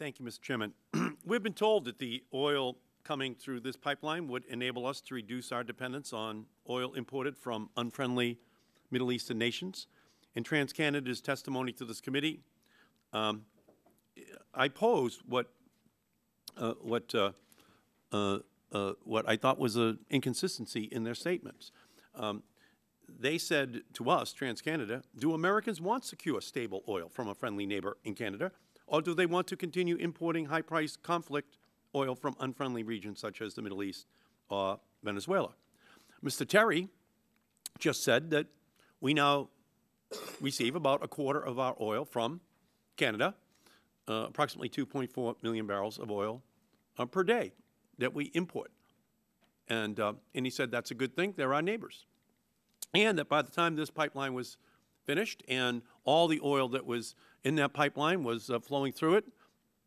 Thank you, Mr. Chairman. We've been told that the oil coming through this pipeline would enable us to reduce our dependence on oil imported from unfriendly Middle Eastern nations. In TransCanada's testimony to this committee, I posed what I thought was an inconsistency in their statements. They said to us, TransCanada, do Americans want secure, stable oil from a friendly neighbor in Canada, or do they want to continue importing high-priced conflict oil from unfriendly regions such as the Middle East or Venezuela? Mr. Terry just said that we now receive about a quarter of our oil from Canada, approximately 2.4 million barrels of oil per day that we import. And he said that's a good thing. They're our neighbors. And that by the time this pipeline was finished and all the oil that was in that pipeline was flowing through it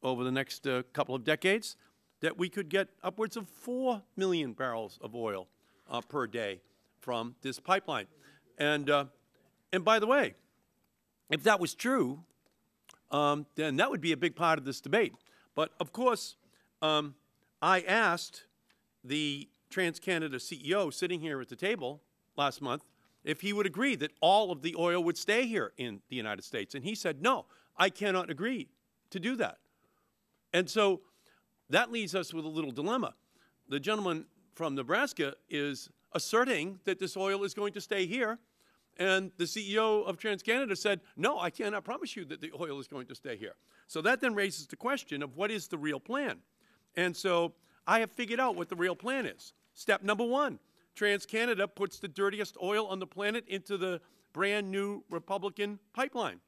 over the next couple of decades, that we could get upwards of 4 million barrels of oil per day from this pipeline. And by the way, if that was true, then that would be a big part of this debate. But of course, I asked the TransCanada CEO sitting here at the table last month if he would agree that all of the oil would stay here in the United States. And he said, no, I cannot agree to do that. And so that leaves us with a little dilemma. The gentleman from Nebraska is asserting that this oil is going to stay here, and the CEO of TransCanada said, no, I cannot promise you that the oil is going to stay here. So that then raises the question of what is the real plan? And so I have figured out what the real plan is. Step number one, TransCanada puts the dirtiest oil on the planet into the brand new Republican pipeline.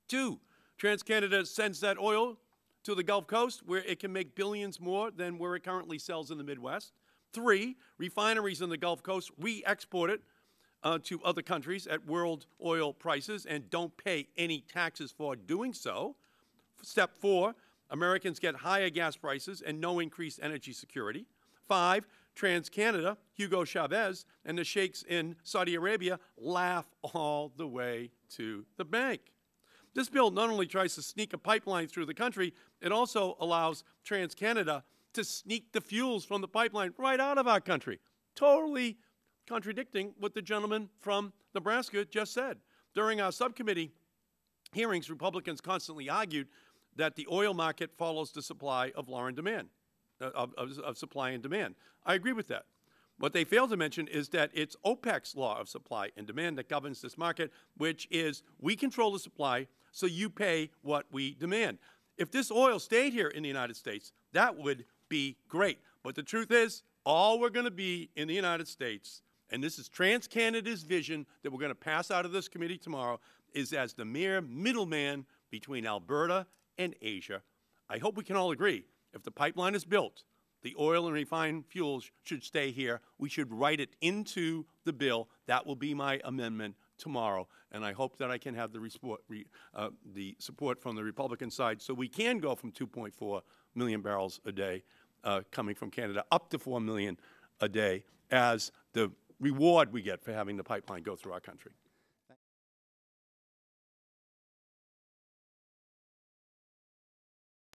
Two, TransCanada sends that oil to the Gulf Coast where it can make billions more than where it currently sells in the Midwest. Three, refineries in the Gulf Coast re-export it to other countries at world oil prices and don't pay any taxes for doing so. Step four, Americans get higher gas prices and no increased energy security. Five, TransCanada, Hugo Chavez, and the sheikhs in Saudi Arabia laugh all the way to the bank. This bill not only tries to sneak a pipeline through the country, it also allows TransCanada to sneak the fuels from the pipeline right out of our country, totally contradicting what the gentleman from Nebraska just said. During our subcommittee hearings, Republicans constantly argued that the oil market follows the supply of law and demand, of supply and demand. I agree with that. What they fail to mention is that it's OPEC's law of supply and demand that governs this market, which is we control the supply, so you pay what we demand. If this oil stayed here in the United States, that would be great. But the truth is, all we're going to be in the United States, and this is TransCanada's vision that we're going to pass out of this committee tomorrow, is as the mere middleman between Alberta and Asia. I hope we can all agree, if the pipeline is built, the oil and refined fuels should stay here. We should write it into the bill. That will be my amendment tomorrow, and I hope that I can have the support from the Republican side so we can go from 2.4 million barrels a day coming from Canada up to 4 million a day as the reward we get for having the pipeline go through our country.